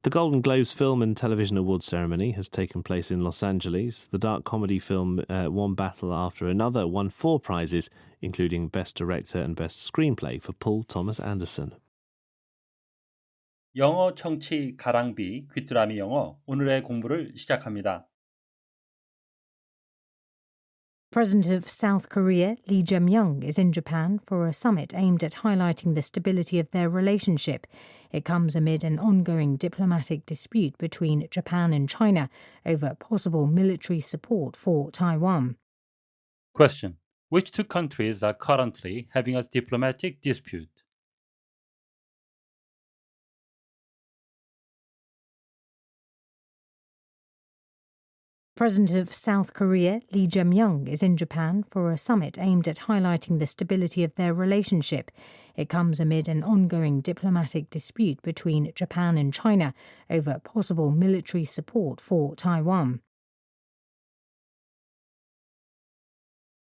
The Golden Globes Film and Television Awards ceremony has taken place in Los Angeles. The dark comedy film One Battle After Another won 4 prizes, including Best Director and Best Screenplay for Paul Thomas Anderson. 영어 청취 가랑비 귀뚜라미 영어 오늘의 공부를 시작합니다. President of South Korea Lee Jae-myung is in Japan for a summit aimed at highlighting the stability of their relationship. It comes amid an ongoing diplomatic dispute between Japan and China over possible military support for Taiwan. Question. Which two countries are currently having a diplomatic dispute? President of South Korea Lee Jae-myung is in Japan for a summit aimed at highlighting the stability of their relationship. It comes amid an ongoing diplomatic dispute between Japan and China over possible military support for Taiwan.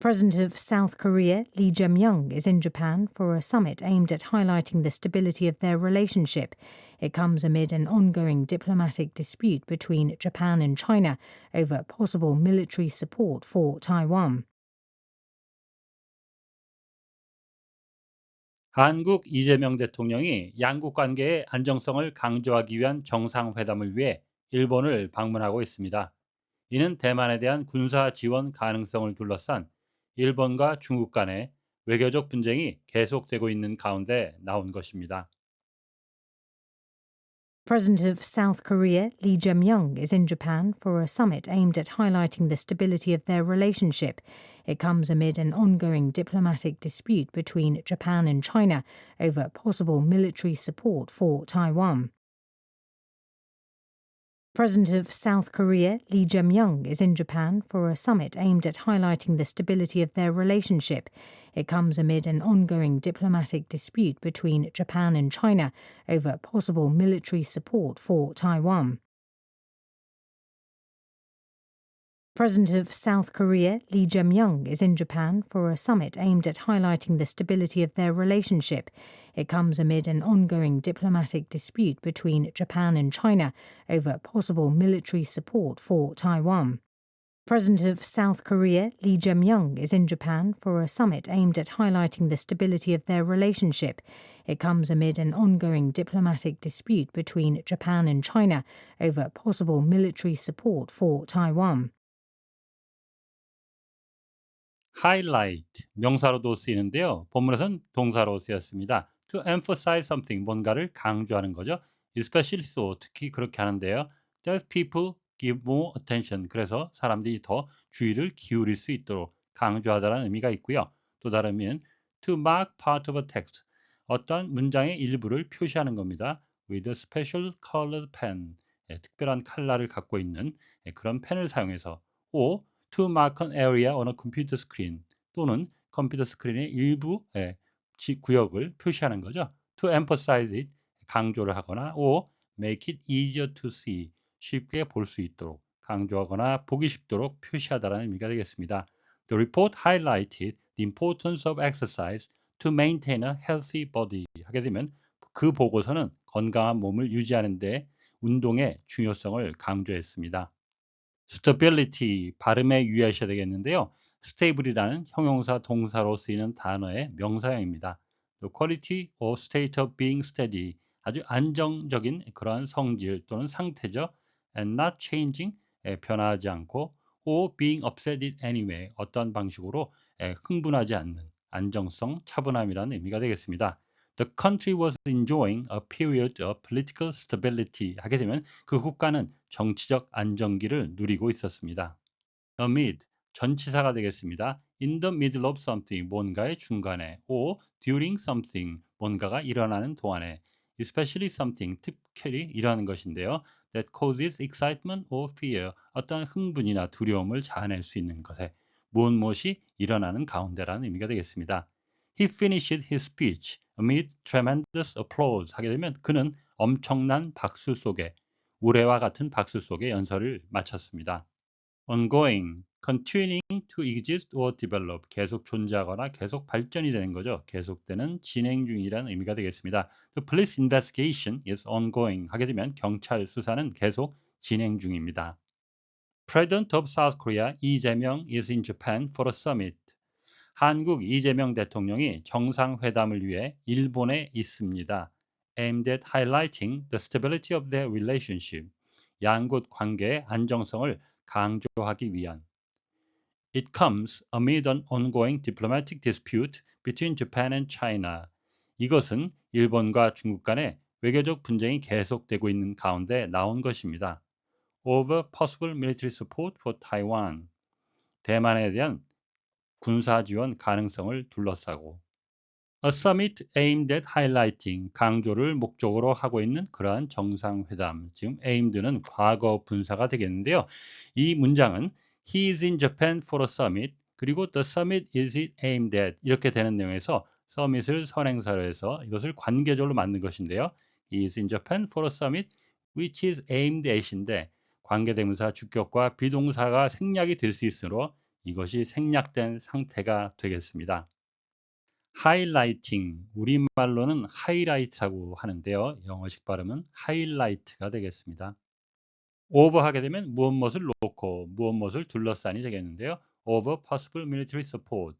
President of South Korea Lee Jae-myung is in Japan for a summit aimed at highlighting the stability of their relationship. It comes amid an ongoing diplomatic dispute between Japan and China over possible military support for Taiwan. 한국 이재명 대통령이 양국 관계의 안정성을 강조하기 위한 정상회담을 위해 일본을 방문하고 있습니다. 이는 대만에 대한 군사 지원 가능성을 둘러싼 일본과 중국 간의 외교적 분쟁이 계속되고 있는 가운데 나온 것입니다. President of South Korea Lee Jae-myung is in Japan for a summit aimed at highlighting the stability of their relationship. It comes amid an ongoing diplomatic dispute between Japan and China over possible military support for Taiwan. President of South Korea Lee Jae-myung is in Japan for a summit aimed at highlighting the stability of their relationship. It comes amid an ongoing diplomatic dispute between Japan and China over possible military support for Taiwan. President of South Korea Lee Jae-myung is in Japan for a summit aimed at highlighting the stability of their relationship. It comes amid an ongoing diplomatic dispute between Japan and China over possible military support for Taiwan. President of South Korea Lee Jae-myung is in Japan for a summit aimed at highlighting the stability of their relationship. It comes amid an ongoing diplomatic dispute between Japan and China over possible military support for Taiwan. highlight, 명사로도 쓰이는데요. 본문에서는 동사로 쓰였습니다. to emphasize something, 뭔가를 강조하는 거죠. especially so, 특히 그렇게 하는데요. that people give more attention, 그래서 사람들이 더 주의를 기울일 수 있도록 강조하다라는 의미가 있고요. 또 다른 의미는 to mark part of a text, 어떤 문장의 일부를 표시하는 겁니다. with a special colored pen, 특별한 컬러를 갖고 있는 그런 펜을 사용해서 or to mark an area on a computer screen, 또는 컴퓨터 스크린의 일부 구역을 표시하는 거죠. to emphasize it, 강조를 하거나 or make it easier to see, 쉽게 볼 수 있도록 강조하거나 보기 쉽도록 표시하다라는 의미가 되겠습니다. The report highlighted the importance of exercise to maintain a healthy body. 하게 되면 그 보고서는 건강한 몸을 유지하는 데 운동의 중요성을 강조했습니다. stability, 발음에 유의하셔야 되겠는데요. stable이라는 형용사 동사로 쓰이는 단어의 명사형입니다. The quality or state of being steady, 아주 안정적인 그러한 성질 또는 상태죠. and not changing, 변화하지 않고 or being upset in any way, 어떤 방식으로 흥분하지 않는 안정성, 차분함이라는 의미가 되겠습니다. The country was enjoying a period of political stability. 하게 되면 그 국가는 정치적 안정기를 누리고 있었습니다. amid, 전치사가 되겠습니다. in the middle of something, 뭔가의 중간에, or during something, 뭔가가 일어나는 동안에, especially something, 특별히 일어나는 것인데요. that causes excitement or fear, 어떤 흥분이나 두려움을 자아낼 수 있는 것에 무엇이 일어나는 가운데라는 의미가 되겠습니다. He finished his speech amid tremendous applause. 하게 되면 그는 엄청난 박수 속에, 우레와 같은 박수 속에 연설을 마쳤습니다. ongoing, continuing to exist or develop, 계속 존재하거나 계속 발전이 되는 거죠. 계속되는 진행 중이라는 의미가 되겠습니다. The police investigation is ongoing 하게 되면 경찰 수사는 계속 진행 중입니다. President of South Korea Lee Jae-myung is in Japan for a summit. 한국 이재명 대통령이 정상회담을 위해 일본에 있습니다. Aimed at highlighting the stability of their relationship. 양국 관계의 안정성을 강조하기 위한. It comes amid an ongoing diplomatic dispute between Japan and China. 이것은 일본과 중국 간의 외교적 분쟁이 계속되고 있는 가운데 나온 것입니다. Over possible military support for Taiwan. 대만에 대한 군사 지원 가능성을 둘러싸고. A summit aimed at highlighting. 강조를 목적으로 하고 있는 그러한 정상회담. 지금 aimed는 과거 분사가 되겠는데요. 이 문장은 He is in Japan for a summit. 그리고 the summit is aimed at. 이렇게 되는 내용에서 summit을 선행사로 해서 이것을 관계절로 만든 것인데요. He is in Japan for a summit which is aimed at인데 관계대명사 주격과 비동사가 생략이 될 수 있으므로 이것이 생략된 상태가 되겠습니다. highlighting, 우리말로는 highlight라고 하는데요. 영어식 발음은 highlight가 되겠습니다. over 하게 되면 무엇을 놓고 무엇을 둘러싸니 되겠는데요. over possible military support,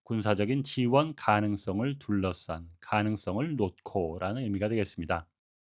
군사적인 지원 가능성을 둘러싼, 가능성을 놓고 라는 의미가 되겠습니다.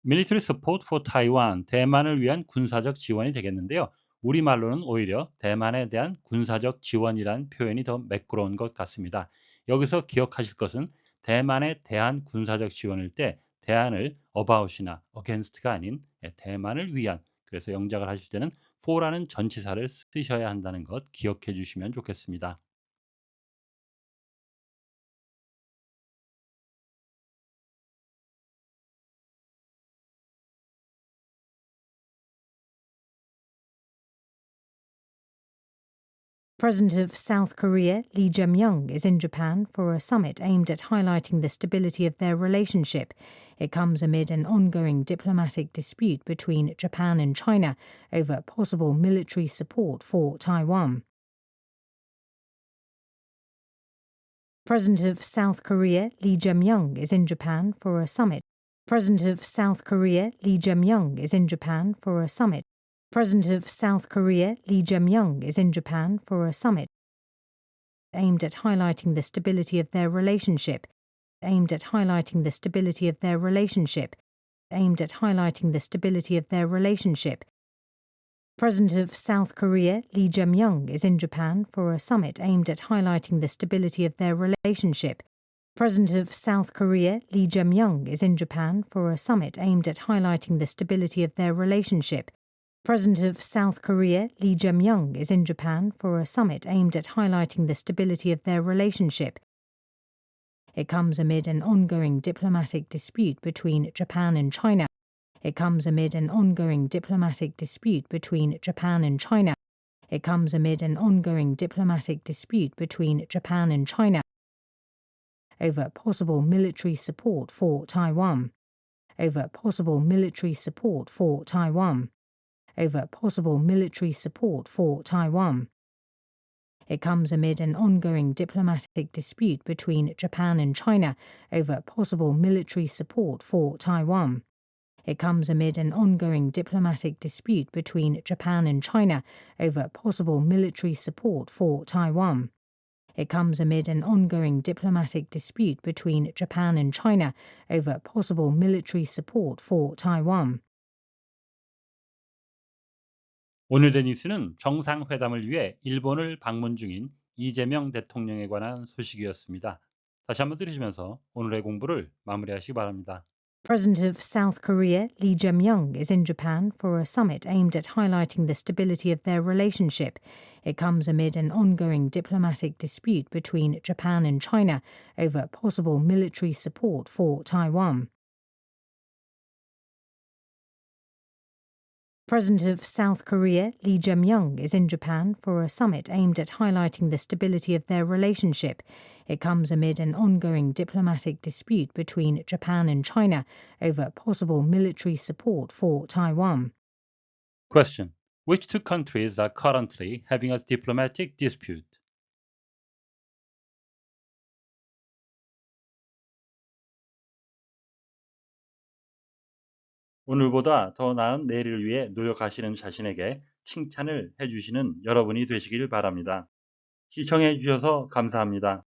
military support for Taiwan, 대만을 위한 군사적 지원이 되겠는데요. 우리말로는 오히려 대만에 대한 군사적 지원이라는 표현이 더 매끄러운 것 같습니다. 여기서 기억하실 것은 대만에 대한 군사적 지원일 때 대안을 about이나 against가 아닌 대만을 위한, 그래서 영작을 하실 때는 for라는 전치사를 쓰셔야 한다는 것 기억해 주시면 좋겠습니다. President of South Korea Lee Jae-myung is in Japan for a summit aimed at highlighting the stability of their relationship. It comes amid an ongoing diplomatic dispute between Japan and China over possible military support for Taiwan. President of South Korea Lee Jae-myung is in Japan for a summit. President of South Korea Lee Jae-myung is in Japan for a summit. President of South Korea Lee Jae-myung is in Japan for a summit aimed at highlighting the stability of their relationship. Aimed at highlighting the stability of their relationship. Aimed at highlighting the stability of their relationship. President of South Korea Lee Jae-myung is in Japan for a summit aimed at highlighting the stability of their relationship. President of South Korea Lee Jae-myung is in Japan for a summit aimed at highlighting the stability of their relationship. President of South Korea Lee Jae-myung is in Japan for a summit aimed at highlighting the stability of their relationship. It comes amid an ongoing diplomatic dispute between Japan and China. It comes amid an ongoing diplomatic dispute between Japan and China. It comes amid an ongoing diplomatic dispute between Japan and China over possible military support for Taiwan. Over possible military support for Taiwan. Over possible military support for Taiwan. It comes amid an ongoing diplomatic dispute between Japan and China over possible military support for Taiwan. It comes amid an ongoing diplomatic dispute between Japan and China over possible military support for Taiwan. It comes amid an ongoing diplomatic dispute between Japan and China over possible military support for Taiwan. 오늘의 뉴스는 정상회담을 위해 일본을 방문 중인 이재명 대통령에 관한 소식이었습니다. 다시 한번 들으시면서 오늘의 공부를 마무리하시기 바랍니다. President of South Korea Lee Jae-myung is in Japan for a summit aimed at highlighting the stability of their relationship. It comes amid an ongoing diplomatic dispute between Japan and China over possible military support for Taiwan. President of South Korea Lee Jae-myung is in Japan for a summit aimed at highlighting the stability of their relationship. It comes amid an ongoing diplomatic dispute between Japan and China over possible military support for Taiwan. Question. Which two countries are currently having a diplomatic dispute? 오늘보다 더 나은 내일을 위해 노력하시는 자신에게 칭찬을 해주시는 여러분이 되시길 바랍니다. 시청해 주셔서 감사합니다.